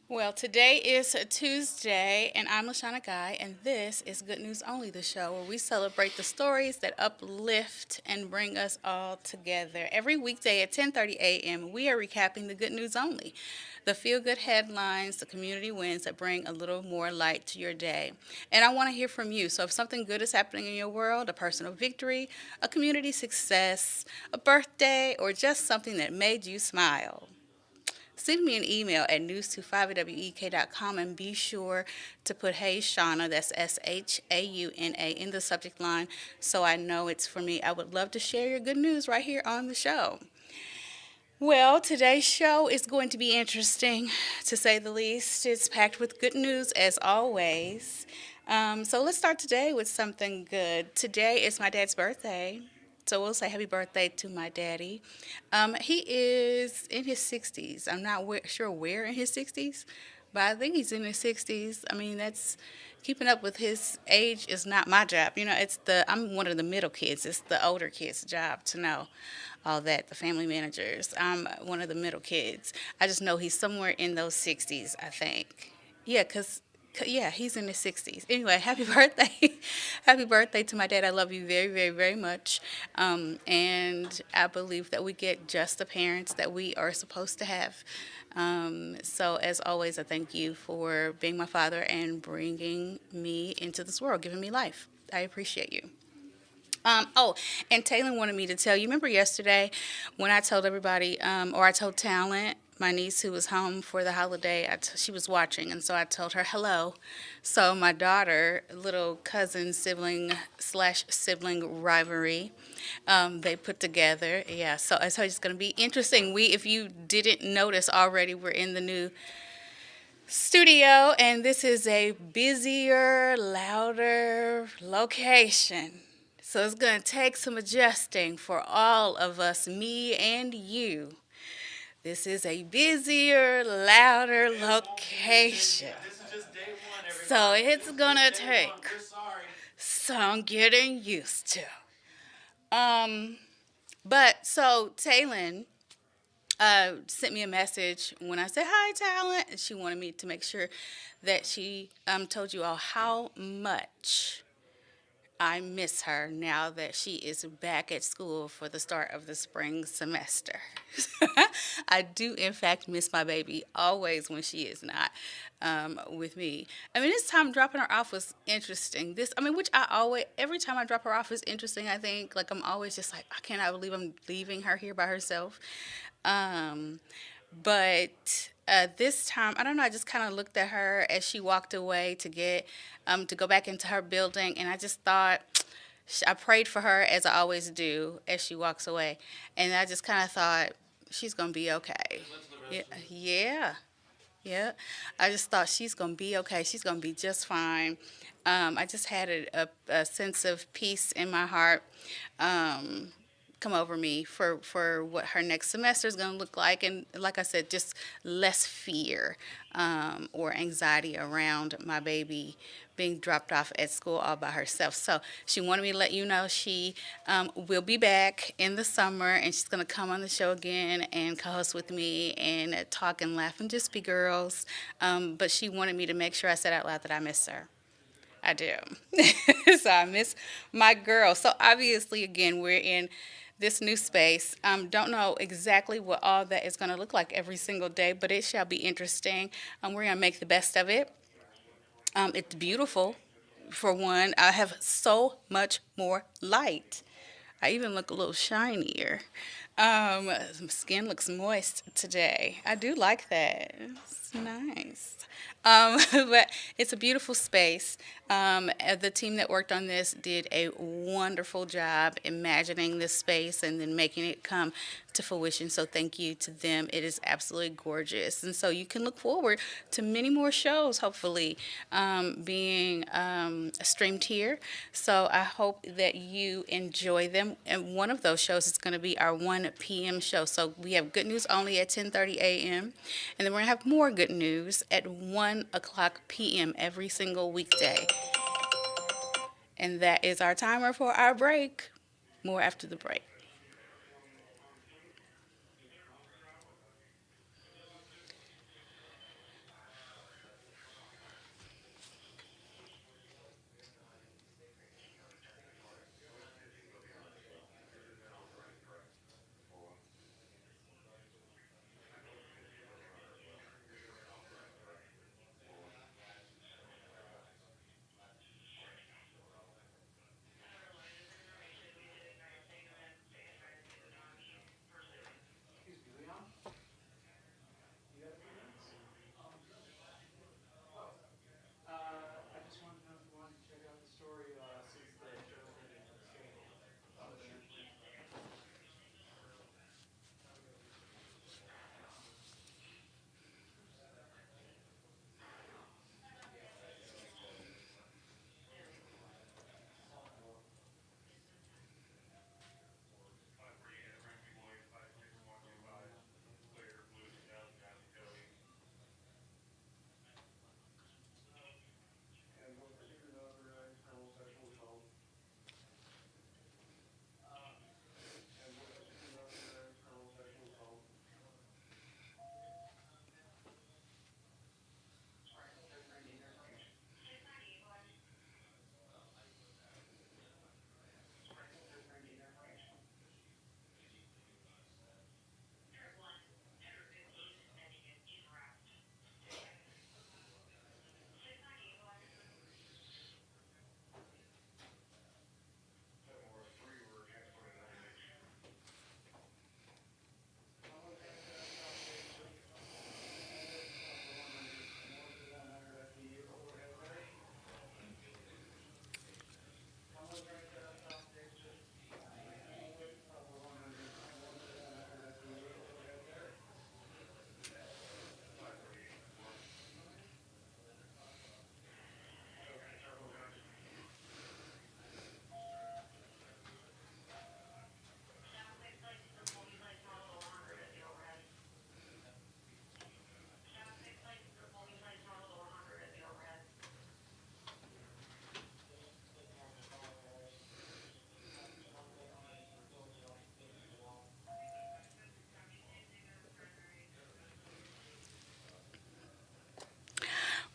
Well, today is a Tuesday, and I'm Lashana Guy, and this is Good News Only, the show where we celebrate the stories that uplift and bring us all together. Every weekday at 10:30 a.m., we are recapping the good news only, the feel-good headlines, the community wins that bring a little more light to your day. And I want to hear from you. So if something good is happening in your world, a personal victory, a community success, a birthday, or just something that made you smile, send me an email at news25wek.com and be sure to put Hey Shauna, that's SHAUNA, in the subject line so I know it's for me. I would love to share your good news right here on the show. Well, today's show is going to be interesting, to say the least. It's packed with good news as always. So let's start today with something good. Today is my dad's birthday. So we'll say happy birthday to my daddy. He is in his 60s. I'm not sure where in his 60s, but I think he's in his 60s. I mean, that's keeping up with his age is not my job. I'm one of the middle kids. It's the older kids' job to know all that, the family managers. I'm one of the middle kids. I just know he's somewhere in those 60s, I think. Yeah, yeah, he's in his 60s. Anyway, happy birthday. Happy birthday to my dad. I love you very, very, very much. And I believe that we get just the parents that we are supposed to have. So, as always, I thank you for being my father and bringing me into this world, giving me life. I appreciate you. And Taylor wanted me to tell you. Remember yesterday when I told everybody, or I told Talent, my niece who was home for the holiday, she was watching, and so I told her hello. So my daughter, little cousin, sibling slash sibling rivalry, they put together. Yeah, so it's going to be interesting. If you didn't notice already, we're in the new studio, and this is a busier, louder location. So it's going to take some adjusting for all of us, me and you. This is a busier, louder location. So it's going to take some getting used to. Um, but so Taylin sent me a message when I said hi, Talent, and she wanted me to make sure that she told you all how much I miss her now that she is back at school for the start of the spring semester. I do, in fact, miss my baby always when she is not with me. I mean, this time dropping her off was interesting. Which I always, every time I drop her off is interesting, I think. Like, I'm always just like, I cannot believe I'm leaving her here by herself. Um, but this time, I don't know. I just kind of looked at her as she walked away to go back into her building, and I just thought I prayed for her as I always do as she walks away, and I just kind of thought she's gonna be okay. Yeah, yeah, yeah. I just thought she's gonna be okay. She's gonna be just fine. I just had a sense of peace in my heart. Um, Come over me for what her next semester is going to look like. And like I said, just less fear or anxiety around my baby being dropped off at school all by herself. So she wanted me to let you know she will be back in the summer, and she's going to come on the show again and co-host with me and talk and laugh and just be girls. But she wanted me to make sure I said out loud that I miss her. I do. So I miss my girl. So obviously, again, we're in this new space. Don't know exactly what all that is going to look like every single day, but it shall be interesting. We're going to make the best of it. It's beautiful, for one. I have so much more light. I even look a little shinier. My skin looks moist today. I do like that. It's nice. But it's a beautiful space. The team that worked on this did a wonderful job imagining this space and then making it come to fruition. So thank you to them. It is absolutely gorgeous. And so you can look forward to many more shows, hopefully, being streamed here. So I hope that you enjoy them. And one of those shows is going to be our 1 p.m. show. So we have good news only at 10:30 a.m. And then we're going to have more good news at 1 o'clock p.m. every single weekday. And that is our timer for our break. More after the break.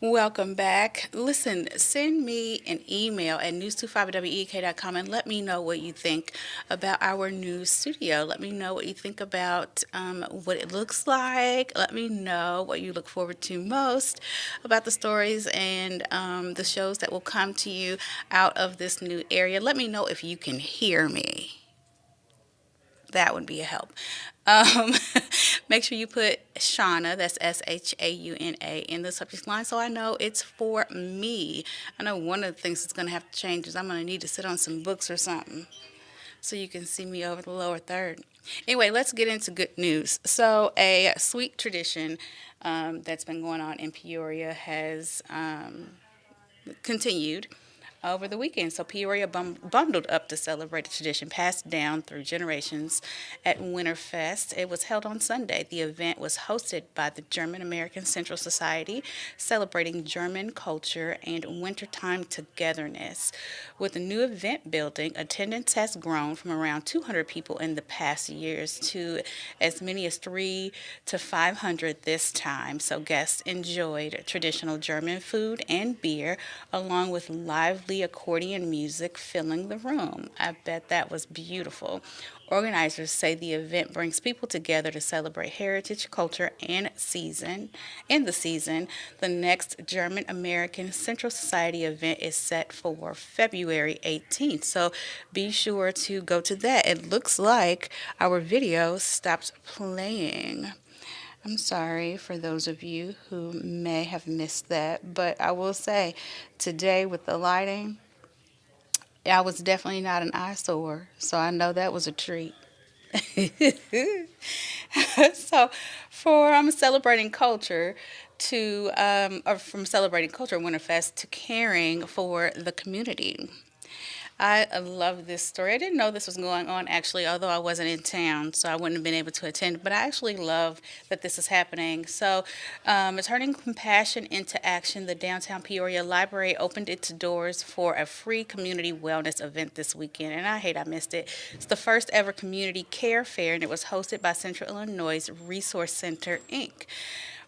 Welcome back. Listen, send me an email at news25wek.com and let me know what you think about our new studio. Let me know what you think about what it looks like. Let me know what you look forward to most about the stories and the shows that will come to you out of this new area. Let me know if you can hear me. That would be a help. Um, Make sure you put Shauna, that's SHAUNA, in the subject line so I know it's for me. I know one of the things that's going to have to change is I'm going to need to sit on some books or something so you can see me over the lower third. Anyway, let's get into good news. So, a sweet tradition that's been going on in Peoria has continued over the weekend. So Peoria bundled up to celebrate a tradition passed down through generations at Winterfest. It was held on Sunday. The event was hosted by the German American Central Society, celebrating German culture and wintertime togetherness. With the new event building, attendance has grown from around 200 people in the past years to as many as 300 to 500 this time. So guests enjoyed traditional German food and beer, along with lively accordion music filling the room. I bet that was beautiful. Organizers say the event brings people together to celebrate heritage, culture, and season. In the season, the next German American Central Society event is set for February 18th. So be sure to go to that. It looks like our video stopped playing. I'm sorry for those of you who may have missed that, but I will say today with the lighting, I was definitely not an eyesore, so I know that was a treat. So, for celebrating culture or from celebrating culture Winterfest to caring for the community. I love this story. I didn't know this was going on actually, although I wasn't in town, so I wouldn't have been able to attend. But I actually love that this is happening. So, turning compassion into action, the downtown Peoria Library opened its doors for a free community wellness event this weekend, and I hate I missed it. It's the first ever community care fair, and it was hosted by Central Illinois Resource Center, Inc.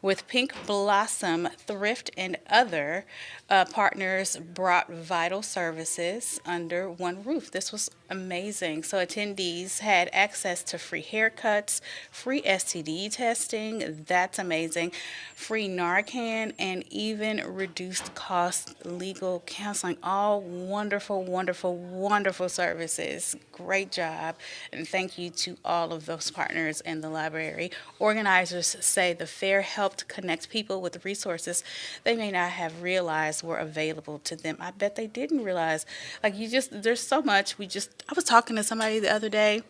With Pink Blossom Thrift and other partners brought vital services under one roof. This was amazing. So attendees had access to free haircuts, free STD testing, that's amazing, free Narcan, and even reduced cost legal counseling. All wonderful, wonderful, wonderful services. Great job. And thank you to all of those partners in the library. Organizers say the fair helped connect people with resources they may not have realized were available to them. I bet they didn't realize. There's so much. I was talking to somebody the other day,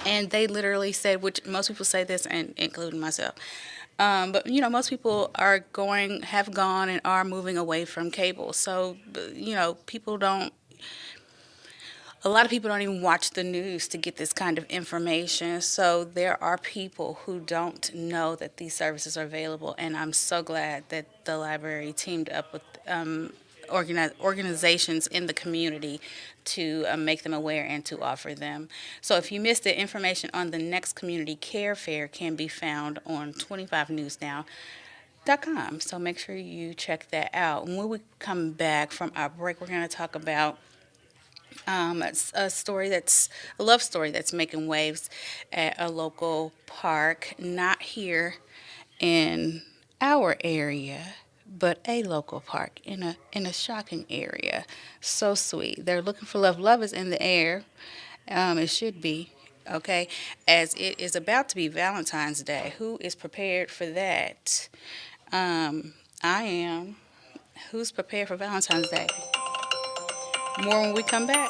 and they literally said, which most people say this, and including myself. But most people have gone, and are moving away from cable. So, people don't. A lot of people don't even watch the news to get this kind of information. So there are people who don't know that these services are available, and I'm so glad that the library teamed up with organizations in the community to make them aware and to offer them. So if you missed it, information on the next community care fair can be found on 25newsnow.com. So make sure you check that out. When we come back from our break, we're going to talk about it's a love story that's making waves at a local park, not here in our area, but a local park in a shocking area. So sweet. They're looking for love. Love is in the air. It should be. Okay, as it is about to be Valentine's Day. Who is prepared for that? I am. Who's prepared for Valentine's Day? More when we come back.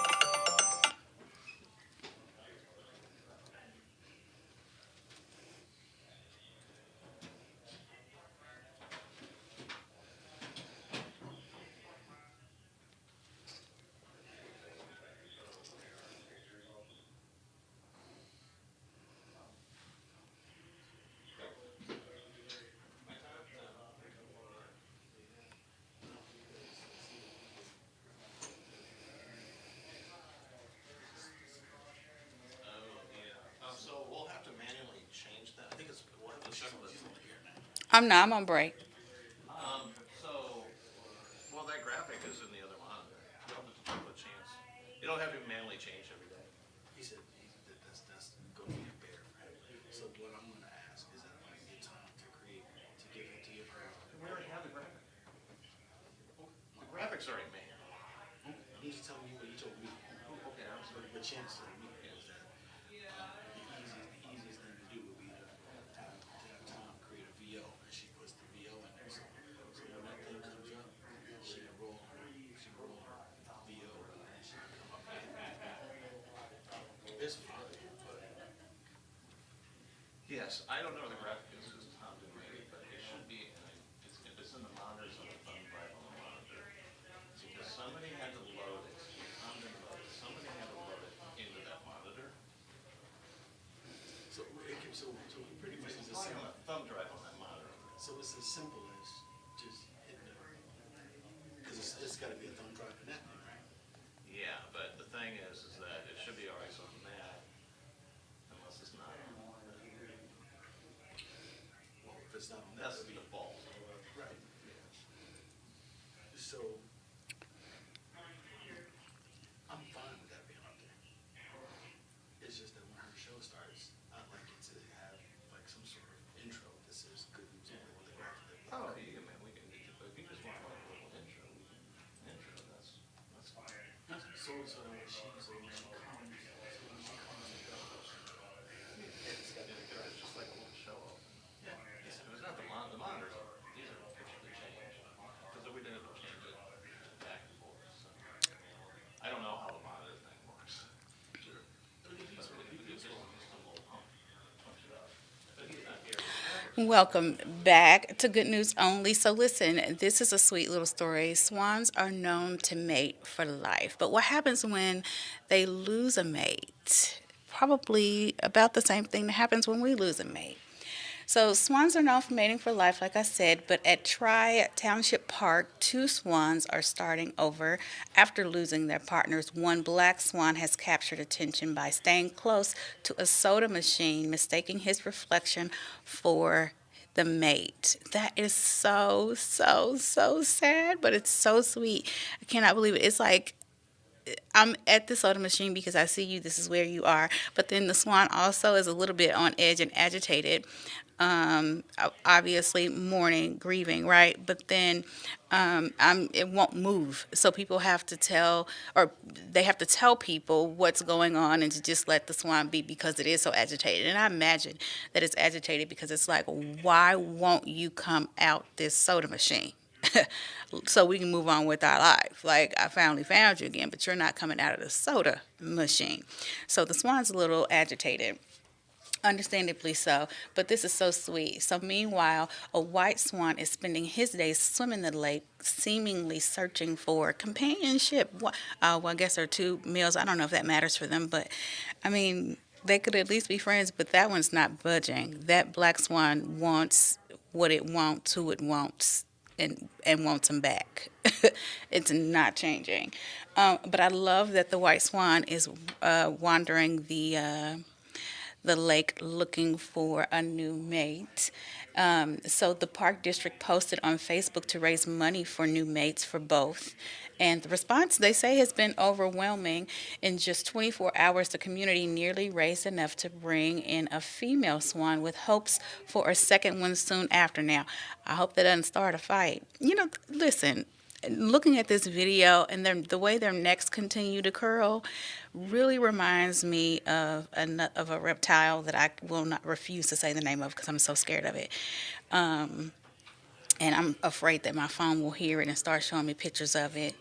I'm not. I'm on break. don't have him manually change every day. He said that's going to be a bear for him. So what I'm going to ask is that when I get time to create, to give it to your brother. We already have the graphic. The graphics already made. I'm just telling you what you told me. Okay, I'm sorry. But chance told me is that the easiest thing to do would be to have Tom create a VO, and she puts the VO in there. So when that thing comes up, she can roll her VO, and she can come up and it's fine. But yes, I don't know the graphic is because Tom didn't make it, but it should be. If it's in the monitors on the thumb drive on the monitor, because somebody had to load it. Tom didn't load it. Somebody had to load it into that monitor. So pretty much it's a thumb drive on that monitor. So it's as simple as just hitting it, because it's got to be a thumb drive in that thing, right? Yeah, but the thing is that it should be always on that, unless it's not. Well, if it's not on that, that's the default. Right. So I'm fine with that being up there. It's just that when her show starts, I'd like it to have like some sort of intro. This is good news only with the graphic. Oh, yeah, man, we can do it. But if you just want like a little intro, we can that's fine. So when she comes, it's just like a little show off. Yeah, it's not the monitors. These are pictures that change because we didn't change it back and forth. So I don't know how the monitor thing works. Sure. Welcome back to Good News Only. So, listen, this is a sweet little story. Swans are known to mate for life, but what happens when they lose a mate? Probably about the same thing that happens when we lose a mate. So swans are known for mating for life, like I said, but at Tri Township Park, two swans are starting over after losing their partners. One black swan has captured attention by staying close to a soda machine, mistaking his reflection for the mate. That is so, so, so sad, but it's so sweet. I cannot believe it. It's like I'm at the soda machine because I see you. This is where you are. But then the swan also is a little bit on edge and agitated. Obviously mourning, grieving, right? But then it won't move. So people have to tell, or they have to tell people what's going on and to just let the swan be because it is so agitated. And I imagine that it's agitated because it's like, why won't you come out this soda machine? So we can move on with our life. Like, I finally found you again, but you're not coming out of the soda machine. So the swan's a little agitated. Understandably so, but this is so sweet. So, meanwhile, a white swan is spending his days swimming the lake, seemingly searching for companionship. Well, I guess there are two males. I don't know if that matters for them, but I mean, they could at least be friends, but that one's not budging. That black swan wants what it wants, who it wants, and wants him back. It's not changing. But I love that the white swan is wandering the lake looking for a new mate. So the park district posted on Facebook to raise money for new mates for both. And the response, they say, has been overwhelming. In just 24 hours, the community nearly raised enough to bring in a female swan with hopes for a second one soon after. Now, I hope that doesn't start a fight. Listen, looking at this video and the way their necks continue to curl really reminds me of a reptile that I will not refuse to say the name of because I'm so scared of it. And I'm afraid that my phone will hear it and start showing me pictures of it.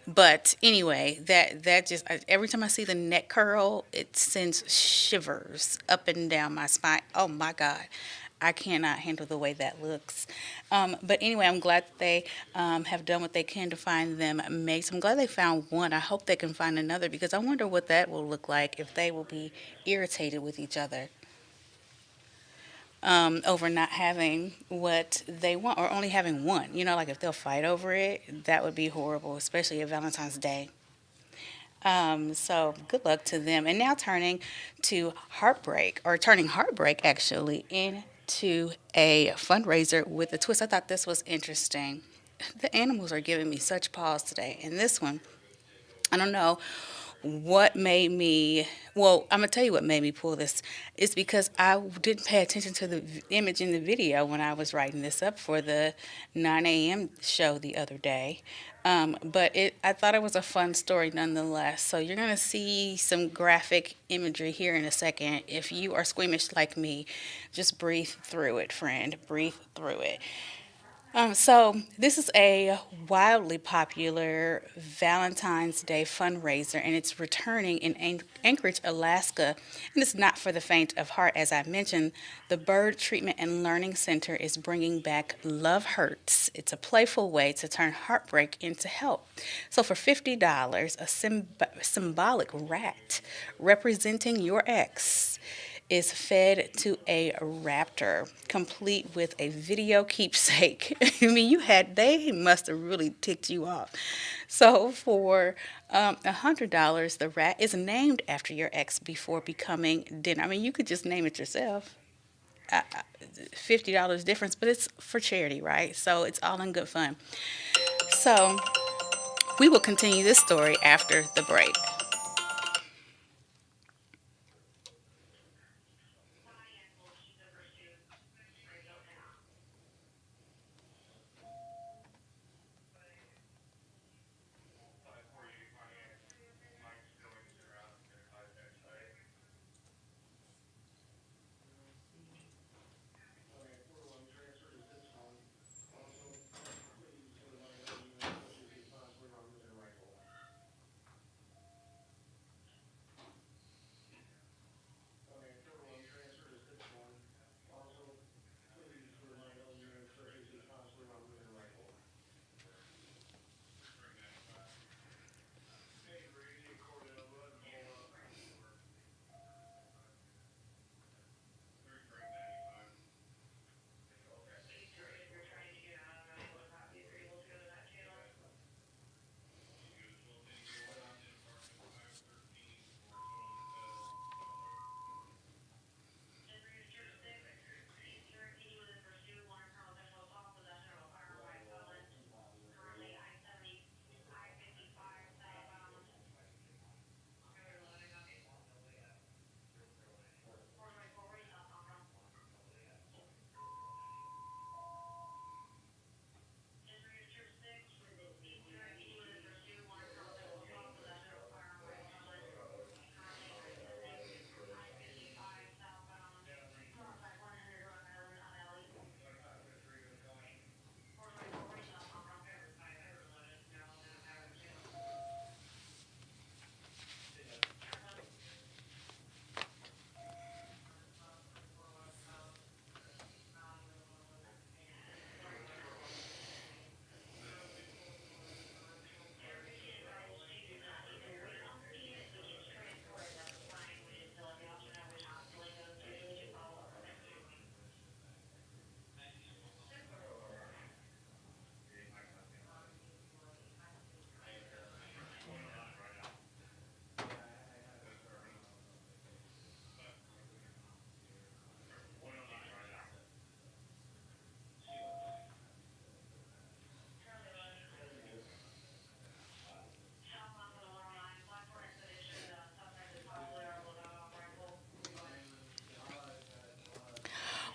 But anyway, that just every time I see the neck curl, it sends shivers up and down my spine. Oh my God. I cannot handle the way that looks. But anyway, I'm glad that they have done what they can to find them mates. I'm glad they found one. I hope they can find another because I wonder what that will look like if they will be irritated with each other over not having what they want or only having one. Like if they'll fight over it, that would be horrible, especially at Valentine's Day. So good luck to them. And now turning heartbreak actually into a fundraiser with a twist. I thought this was interesting. The animals are giving me such pause today. And this one I don't know what made me, well, I'm gonna tell you what made me pull this. It's because I didn't pay attention to the image in the video when I was writing this up for the 9 a.m. show the other day. But I thought it was a fun story nonetheless. So you're gonna see some graphic imagery here in a second. If you are squeamish like me, just breathe through it, friend. Breathe through it. So this is a wildly popular Valentine's Day fundraiser, and it's returning in Anchorage, Alaska. And it's not for the faint of heart, as I mentioned. The Bird Treatment and Learning Center is bringing back Love Hurts. It's a playful way to turn heartbreak into help. So for $50, a symbolic rat representing your ex is fed to a raptor, complete with a video keepsake. I mean, they must have really ticked you off. So for $100, the rat is named after your ex before becoming dinner. I mean, you could just name it yourself. $50 difference, but it's for charity, right? So it's all in good fun. So we will continue this story after the break.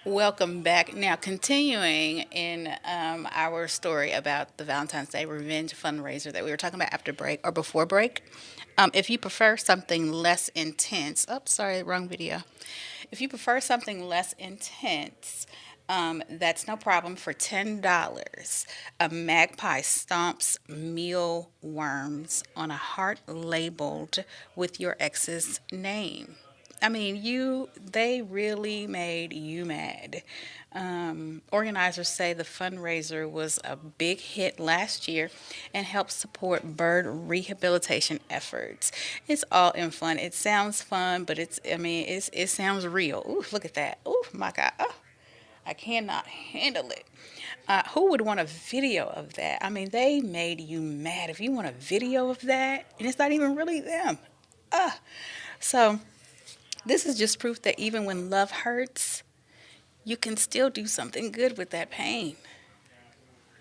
Welcome back. Now, continuing in our story about the Valentine's Day Revenge fundraiser that we were talking about after break or before break. If you prefer something less intense, oh, sorry, wrong video. If you prefer something less intense, that's no problem. For $10, a magpie stomps meal worms on a heart labeled with your ex's name. I mean, they really made you mad. Organizers say the fundraiser was a big hit last year and helped support bird rehabilitation efforts. It's all in fun. It sounds fun, but it sounds real. Ooh, look at that. Ooh, my God. Oh, I cannot handle it. Who would want a video of that? I mean, they made you mad. If you want a video of that, and it's not even really them. So this is just proof that even when love hurts, you can still do something good with that pain.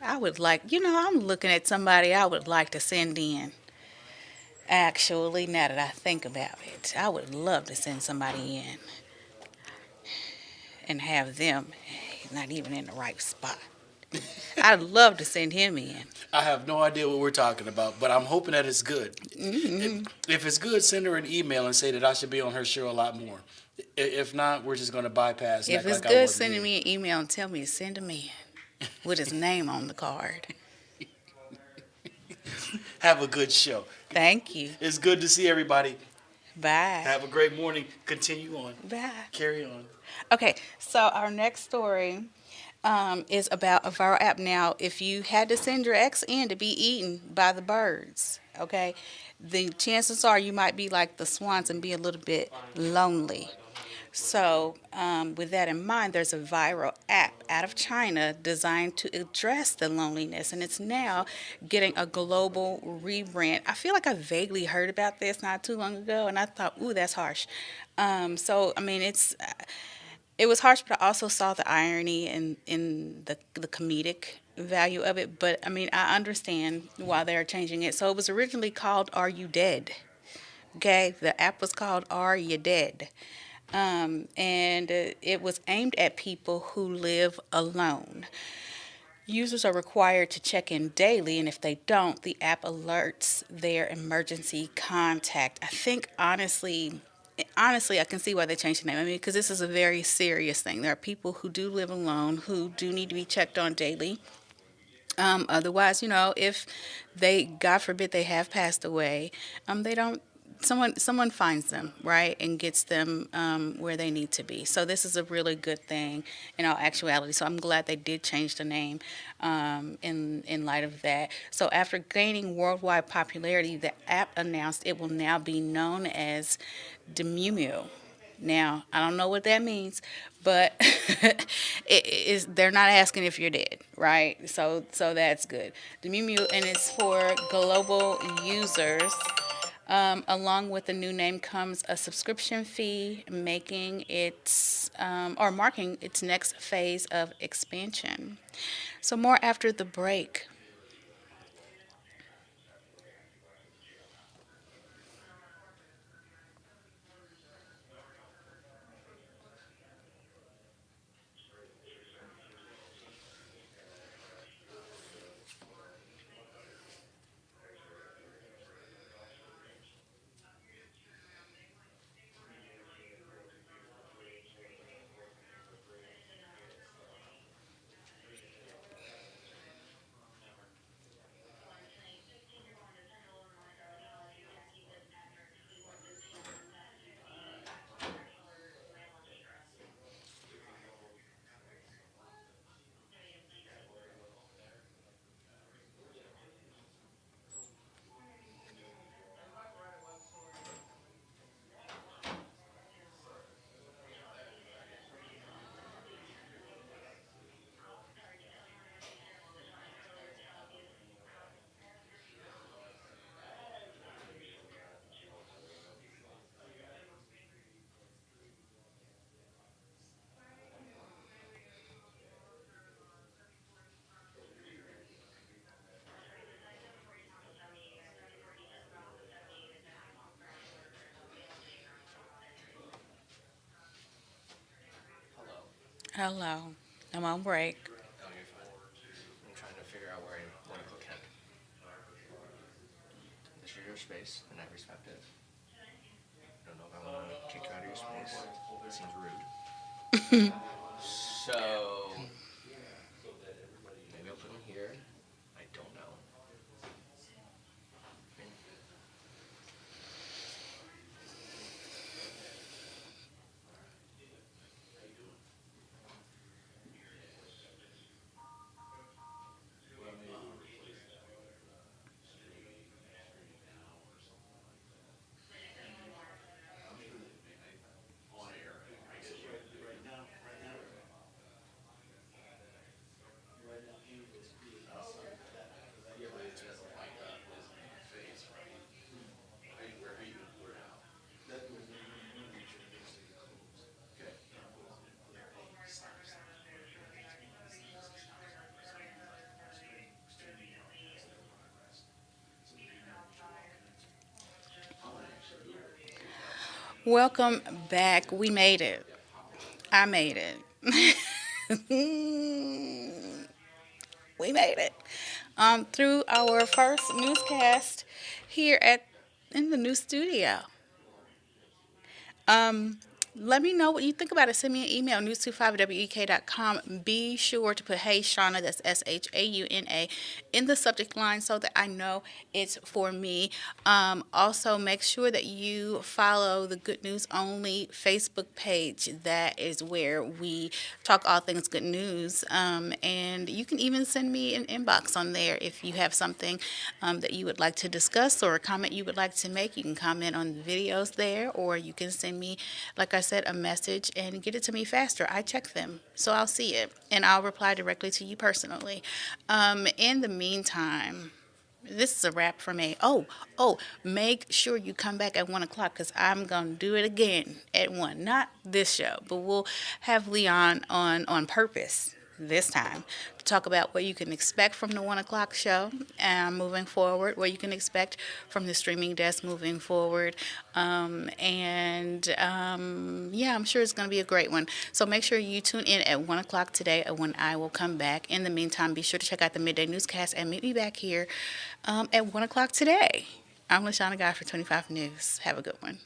I'm looking at somebody I would like to send in. Actually, now that I think about it, I would love to send somebody in and have them not even in the right spot. I'd love to send him in. I have no idea what we're talking about, but I'm hoping that it's good. Hmm. If it's good, send her an email and say that I should be on her show a lot more. If not, we're just going to bypass and If act it's like I good, wasn't sending here. me an email and tell me to send him in with his name on the card. Have a good show. Thank you. It's good to see everybody. Bye. Have a great morning. Continue on. Bye. Carry on. Okay, so our next story is about a viral app. Now, if you had to send your ex in to be eaten by the birds, okay, the chances are you might be like the swans and be a little bit lonely. So, with that in mind, there's a viral app out of China designed to address the loneliness, and it's now getting a global rebrand. I feel like I vaguely heard about this not too long ago, and I thought, ooh, that's harsh. So, I mean, it was harsh, but I also saw the irony in the comedic value of it. But I mean, I understand why they're changing it. So it was originally called "Are You Dead?" Okay, the app was called "Are You Dead?" And it was aimed at people who live alone. Users are required to check in daily, and if they don't, the app alerts their emergency contact. I think honestly, I can see why they changed the name. I mean, because this is a very serious thing. There are people who do live alone who do need to be checked on daily. Otherwise, if they, God forbid, they have passed away, they don't. Someone finds them, right, and gets them where they need to be. So this is a really good thing in all actuality. So I'm glad they did change the name in light of that. So after gaining worldwide popularity, the app announced it will now be known as Demumu. Now, I don't know what that means, but they're not asking if you're dead, right? So that's good. The Mew Mew, and it's for global users. Along with the new name comes a subscription fee, making it or marking its next phase of expansion. So more after the break. Hello, I'm on break. Oh, you're fine. I'm trying to figure out where I want to put Ken. This is your space, and I respect it. I don't know if I want to kick you out of your space. It seems rude. So, maybe I'll put him here. I don't know. Welcome back. We made it. I made it. We made it. Through our first newscast here at in the new studio. Um, Let me know what you think about it. Send me an email, news25wek.com. Be sure to put Hey Shauna, that's SHAUNA, in the subject line so that I know it's for me. Also, make sure that you follow the Good News Only Facebook page. That is where we talk all things good news. And you can even send me an inbox on there if you have something that you would like to discuss or a comment you would like to make. You can comment on the videos there, or you can send me, like I said, a message and get it to me faster. I check them, so I'll see it and I'll reply directly to you personally. In the meantime, this is a wrap for me. Make sure you come back at 1 o'clock because I'm going to do it again at 1. Not this show, but we'll have Leon on purpose this time to talk about what you can expect from the 1 o'clock show moving forward, what you can expect from the streaming desk moving forward. Yeah, I'm sure it's going to be a great one. So make sure you tune in at 1 o'clock today when I will come back. In the meantime, be sure to check out the Midday Newscast and meet me back here at 1 o'clock today. I'm LaShawna Guy for 25 News. Have a good one.